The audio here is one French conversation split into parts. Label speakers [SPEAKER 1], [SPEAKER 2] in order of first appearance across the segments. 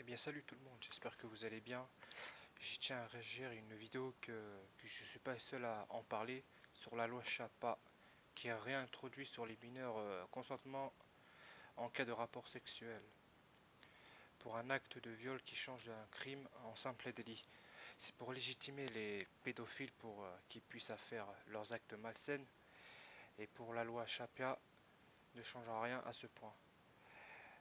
[SPEAKER 1] bien salut tout le monde, j'espère que vous allez bien. J'y tiens à réagir à une vidéo que je ne suis pas le seul à en parler sur la loi Chapa qui a réintroduit sur les mineurs consentement en cas de rapport sexuel pour un acte de viol qui change d'un crime en simple délit. C'est pour légitimer les pédophiles pour qu'ils puissent faire leurs actes malsains et pour la loi Chapa ne changera rien à ce point.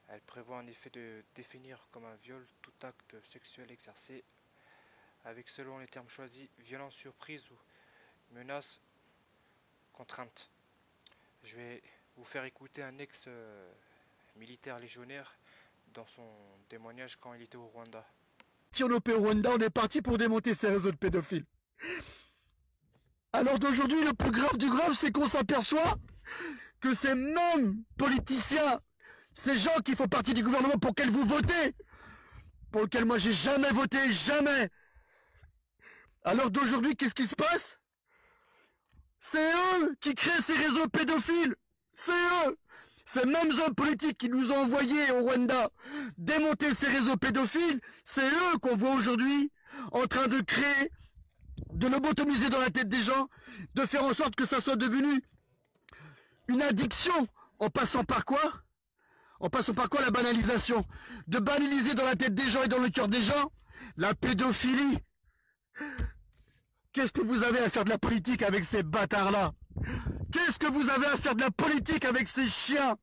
[SPEAKER 1] Elle prévoit en effet de définir comme un viol tout acte sexuel exercé avec, selon les termes choisis, violence surprise ou menace, contrainte. Je vais vous faire écouter un ex-militaire légionnaire dans son témoignage quand il était au Rwanda.
[SPEAKER 2] Tirnopé au Rwanda, on est parti pour démonter ces réseaux de pédophiles. Alors d'aujourd'hui, le plus grave du grave, c'est qu'on s'aperçoit que ces mêmes politiciens, ces gens qui font partie du gouvernement pour lequel vous votez, pour lequel moi j'ai jamais voté, jamais. Alors d'aujourd'hui, qu'est-ce qui se passe? C'est eux qui créent ces réseaux pédophiles. C'est eux. Ces mêmes hommes politiques qui nous ont envoyés au Rwanda démonter ces réseaux pédophiles, c'est eux qu'on voit aujourd'hui en train de créer, de lobotomiser dans la tête des gens, de faire en sorte que ça soit devenu une addiction, en passant par quoi? En passant par quoi? La banalisation. De banaliser dans la tête des gens et dans le cœur des gens la pédophilie. Qu'est-ce que vous avez à faire de la politique avec ces bâtards-là? Qu'est-ce que vous avez à faire de la politique avec ces chiens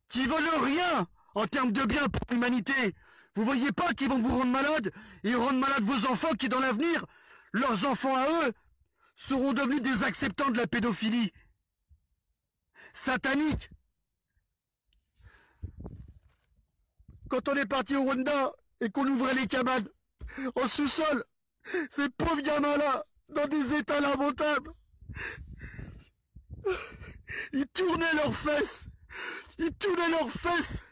[SPEAKER 2] qui veulent rien en termes de bien pour l'humanité? Vous voyez pas qu'ils vont vous rendre malade et rendre malade vos enfants qui, dans l'avenir, leurs enfants à eux, seront devenus des acceptants de la pédophilie satanique. Quand on est parti au Rwanda et qu'on ouvrait les cabanes en sous-sol, ces pauvres gamins-là, dans des états lamentables, ils tournaient leurs fesses. Ils tournaient leurs fesses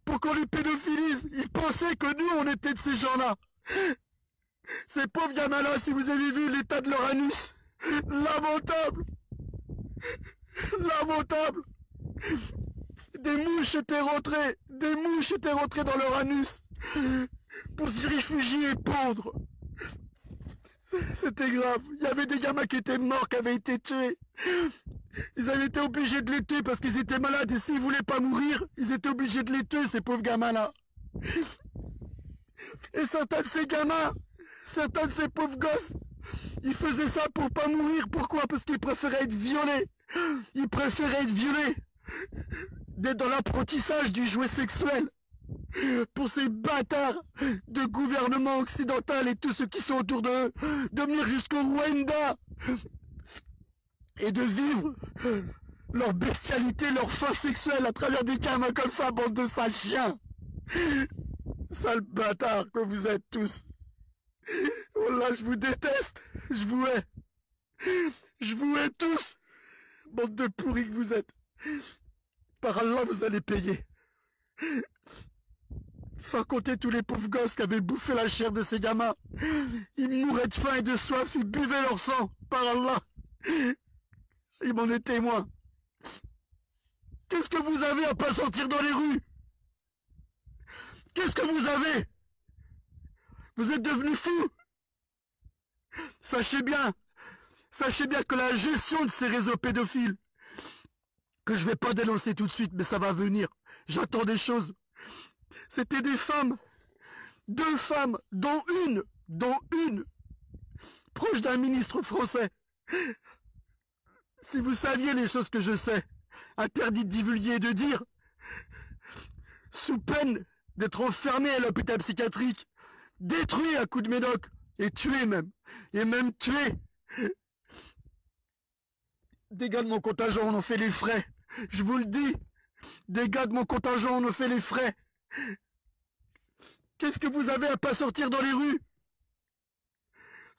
[SPEAKER 2] pour qu'on les pédophilise. Ils pensaient que nous, on était de ces gens-là. Ces pauvres gamins-là, si vous avez vu l'état de leur anus, lamentable. Lamentable. Des mouches étaient rentrées dans leur anus pour s'y réfugier et pondre. C'était grave. Il y avait des gamins qui étaient morts, qui avaient été tués. Ils avaient été obligés de les tuer parce qu'ils étaient malades et s'ils voulaient pas mourir, ils étaient obligés de les tuer, ces pauvres gamins-là. Et certains de ces gamins, certains de ces pauvres gosses, ils faisaient ça pour pas mourir. Pourquoi? Parce qu'ils préféraient être violés. Ils préféraient être violés. D'être dans l'apprentissage du jouet sexuel. Pour ces bâtards de gouvernement occidental et tous ceux qui sont autour d'eux, de venir jusqu'au Rwanda et de vivre leur bestialité, leur faim sexuelle à travers des gamins comme ça, bande de sales chiens. Sales bâtards que vous êtes tous. Oh là, je vous déteste. Je vous hais. Je vous hais tous. Bande de pourris que vous êtes. Par Allah, vous allez payer. Sans compter tous les pauvres gosses qui avaient bouffé la chair de ces gamins. Ils mouraient de faim et de soif, ils buvaient leur sang. Par Allah. Ils m'en étaient témoins. Qu'est-ce que vous avez à pas sortir dans les rues? Qu'est-ce que vous avez? Vous êtes devenus fous. Sachez bien que la gestion de ces réseaux pédophiles, que je vais pas dénoncer tout de suite, mais ça va venir. J'attends des choses. C'était des femmes, 2 femmes, dont une, proche d'un ministre français. Si vous saviez les choses que je sais, interdit de divulguer et de dire, sous peine d'être enfermé à l'hôpital psychiatrique, détruit à coups de médoc, et tué même, tué. Des gars de mon contingent en ont fait les frais, je vous le dis, des gars de mon contingent en ont fait les frais. Qu'est-ce que vous avez à pas sortir dans les rues?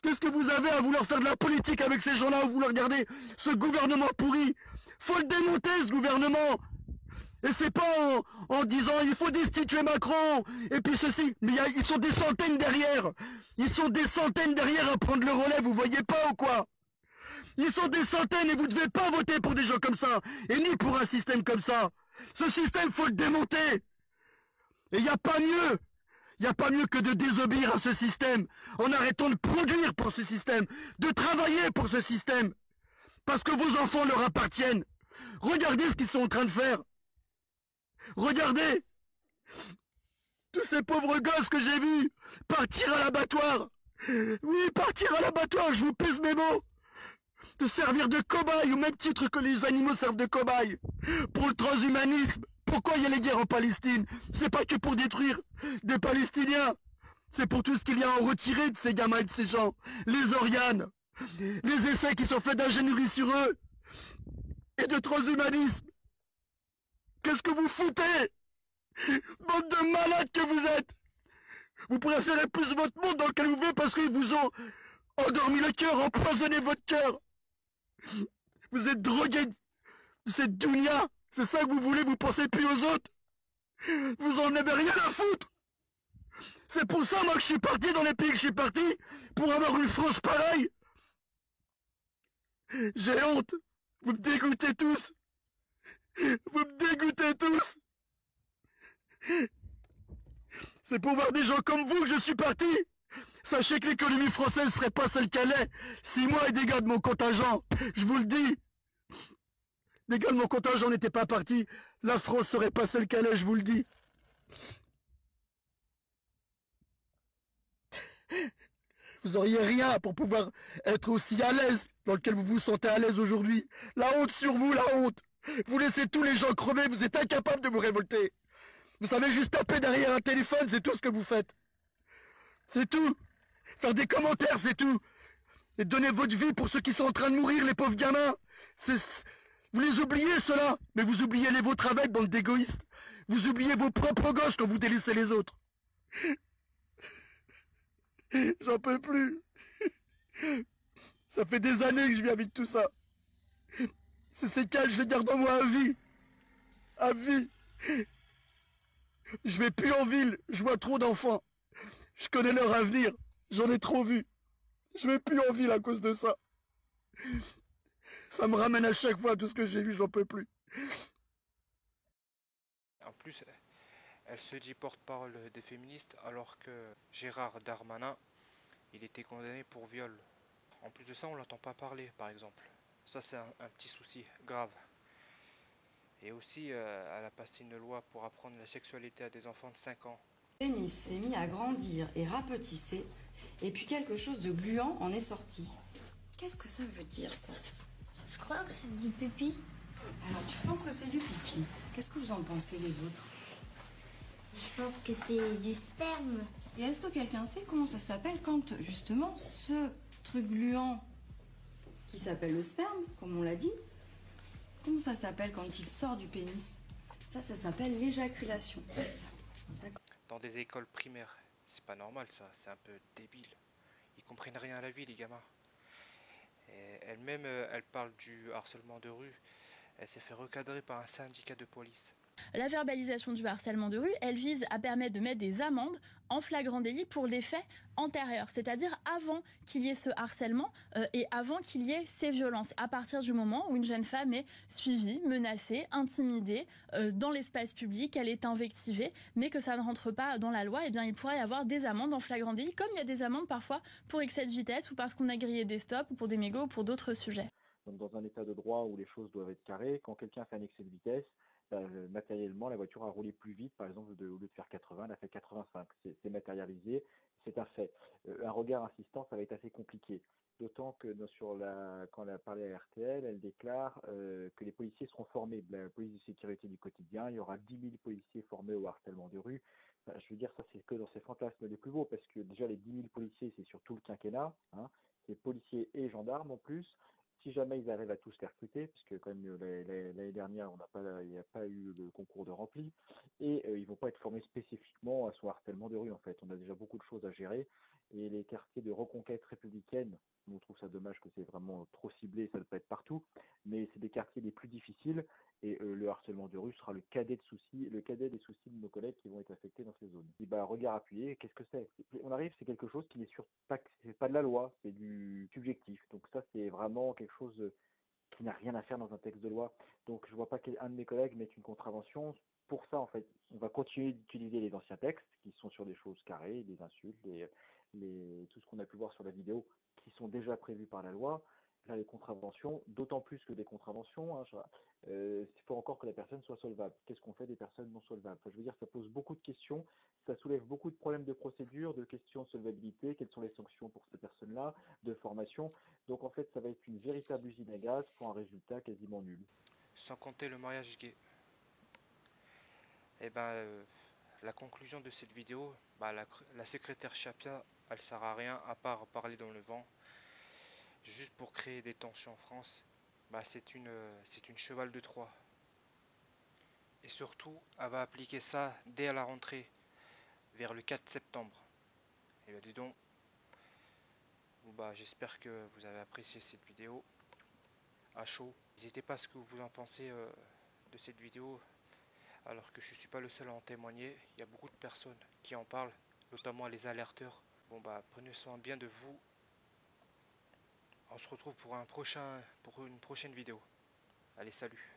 [SPEAKER 2] Qu'est-ce que vous avez à vouloir faire de la politique avec ces gens-là, ou vouloir garder ce gouvernement pourri? Faut le démonter, ce gouvernement. Et c'est pas en disant il faut destituer Macron, et puis ceci. Mais ils sont des centaines derrière. Ils sont des centaines derrière à prendre le relais, vous voyez pas ou quoi? Ils sont des centaines et vous devez pas voter pour des gens comme ça, et ni pour un système comme ça. Ce système, faut le démonter. Et il n'y a pas mieux. Il n'y a pas mieux que de désobéir à ce système, en arrêtant de produire pour ce système, de travailler pour ce système, parce que vos enfants leur appartiennent. Regardez ce qu'ils sont en train de faire. Regardez tous ces pauvres gosses que j'ai vus partir à l'abattoir. Oui, partir à l'abattoir, je vous pèse mes mots. De servir de cobaye au même titre que les animaux servent de cobaye. Pour le transhumanisme. Pourquoi il y a les guerres en Palestine? C'est pas que pour détruire des Palestiniens. C'est pour tout ce qu'il y a à en retirer de ces gamins et de ces gens. Les organes, les essais qui sont faits d'ingénierie sur eux et de transhumanisme. Qu'est-ce que vous foutez? Bande de malades que vous êtes. Vous préférez plus votre monde dans lequel vous vivez parce qu'ils vous ont endormi le cœur, empoisonné votre cœur. Vous êtes drogués de cette dunia. C'est ça que vous voulez, vous pensez plus aux autres. Vous en avez rien à foutre. C'est pour ça, moi, que je suis parti dans les pays que je suis parti, pour avoir une France pareille. J'ai honte. Vous me dégoûtez tous. Vous me dégoûtez tous. C'est pour voir des gens comme vous que je suis parti. Sachez que l'économie française serait pas celle qu'elle est si moi et des gars de mon contingent, je vous le dis, des gars de mon contingent n'étaient pas partis, la France serait pas celle qu'elle est, je vous le dis. Vous auriez rien pour pouvoir être aussi à l'aise dans lequel vous vous sentez à l'aise aujourd'hui. La honte sur vous, la honte. Vous laissez tous les gens crever, vous êtes incapables de vous révolter. Vous savez juste taper derrière un téléphone, c'est tout ce que vous faites. C'est tout. Faire des commentaires, c'est tout. Et donner votre vie pour ceux qui sont en train de mourir, les pauvres gamins. Vous les oubliez, ceux-là. Mais vous oubliez les vôtres avec, bande d'égoïstes. Vous oubliez vos propres gosses quand vous délaissez les autres. J'en peux plus. Ça fait des années que je vis avec tout ça. C'est ces cages, je les garde en moi à vie. À vie. Je vais plus en ville, je vois trop d'enfants. Je connais leur avenir, j'en ai trop vu. Je vais plus en ville à cause de ça. Ça me ramène à chaque fois tout ce que j'ai vu, j'en peux plus.
[SPEAKER 1] En plus, elle se dit porte-parole des féministes alors que Gérard Darmanin, il était condamné pour viol. En plus de ça, on l'entend pas parler, par exemple. Ça, c'est un petit souci grave. Et aussi, elle a passé une loi pour apprendre la sexualité à des enfants de 5 ans.
[SPEAKER 3] Le pénis s'est mis à grandir et rapetisser, et puis quelque chose de gluant en est sorti. Qu'est-ce que ça veut dire, ça?
[SPEAKER 4] Je crois que c'est du pipi.
[SPEAKER 3] Alors, tu penses que c'est du pipi. Qu'est-ce que vous en pensez, les autres?
[SPEAKER 4] Je pense que c'est du sperme.
[SPEAKER 3] Et est-ce que quelqu'un sait comment ça s'appelle quand, justement, ce truc gluant, qui s'appelle le sperme, comme on l'a dit, comment ça s'appelle quand il sort du pénis? Ça s'appelle l'éjaculation.
[SPEAKER 1] Dans des écoles primaires, c'est pas normal ça, c'est un peu débile. Ils comprennent rien à la vie, les gamins. Et elle-même, elle parle du harcèlement de rue. Elle s'est fait recadrer par un syndicat de police.
[SPEAKER 5] La verbalisation du harcèlement de rue, elle vise à permettre de mettre des amendes en flagrant délit pour des faits antérieurs, c'est-à-dire avant qu'il y ait ce harcèlement et avant qu'il y ait ces violences. À partir du moment où une jeune femme est suivie, menacée, intimidée dans l'espace public, elle est invectivée, mais que ça ne rentre pas dans la loi, eh bien il pourrait y avoir des amendes en flagrant délit, comme il y a des amendes parfois pour excès de vitesse ou parce qu'on a grillé des stops ou pour des mégots ou pour d'autres sujets.
[SPEAKER 6] Donc dans un état de droit où les choses doivent être carrées, quand quelqu'un fait un excès de vitesse, matériellement, la voiture a roulé plus vite, par exemple, au lieu de faire 80, elle a fait 85. C'est matérialisé, c'est un fait. Un regard insistant, ça va être assez compliqué. D'autant que quand elle a parlé à RTL, elle déclare que les policiers seront formés. La police de sécurité du quotidien, il y aura 10 000 policiers formés au harcèlement de rue. Enfin, je veux dire, ça c'est que dans ces fantasmes les plus beaux, parce que déjà les 10 000 policiers, c'est sur tout le quinquennat, hein, c'est policiers et gendarmes en plus. Si jamais ils arrivent à tous les recruter, puisque quand même l'année dernière, il n'y a pas eu le concours de rempli, et ils vont pas être formés spécifiquement à son harcèlement de rue en fait. On a déjà beaucoup de choses à gérer, et les quartiers de reconquête républicaine, on trouve ça dommage que c'est vraiment trop ciblé, ça ne peut pas être partout, mais c'est des quartiers les plus difficiles, et le harcèlement de rue sera le cadet des soucis de nos collègues qui vont être affectés dans ces zones. Et bah, regard appuyé, qu'est-ce que c'est? On arrive, c'est quelque chose qui n'est c'est pas de la loi, c'est du subjectif. Donc ça, c'est vraiment quelque chose qui n'a rien à faire dans un texte de loi. Donc je vois pas qu'un de mes collègues mette une contravention. Pour ça, en fait, on va continuer d'utiliser les anciens textes qui sont sur des choses carrées, des insultes, tout ce qu'on a pu voir sur la vidéo, qui sont déjà prévus par la loi. Là, les contraventions, d'autant plus que des contraventions, hein, il faut encore que la personne soit solvable. Qu'est-ce qu'on fait des personnes non solvables? Enfin, je veux dire, ça pose beaucoup de questions, ça soulève beaucoup de problèmes de procédure, de questions de solvabilité, quelles sont les sanctions pour ces personnes-là, de formation. Donc en fait, ça va être une véritable usine à gaz pour un résultat quasiment nul.
[SPEAKER 1] Sans compter le mariage gay. Et ben, la conclusion de cette vidéo, bah, la secrétaire Chapia, elle sert à rien à part parler dans le vent, juste pour créer des tensions en France. Bah, c'est une cheval de Troie. Et surtout, elle va appliquer ça dès à la rentrée, vers le 4 septembre. Et bah, dis donc, bah, j'espère que vous avez apprécié cette vidéo à chaud. N'hésitez pas à ce que vous en pensez de cette vidéo, alors que je ne suis pas le seul à en témoigner. Il y a beaucoup de personnes qui en parlent, notamment les alerteurs. Bon bah, prenez soin bien de vous. On se retrouve pour une prochaine vidéo. Allez, salut.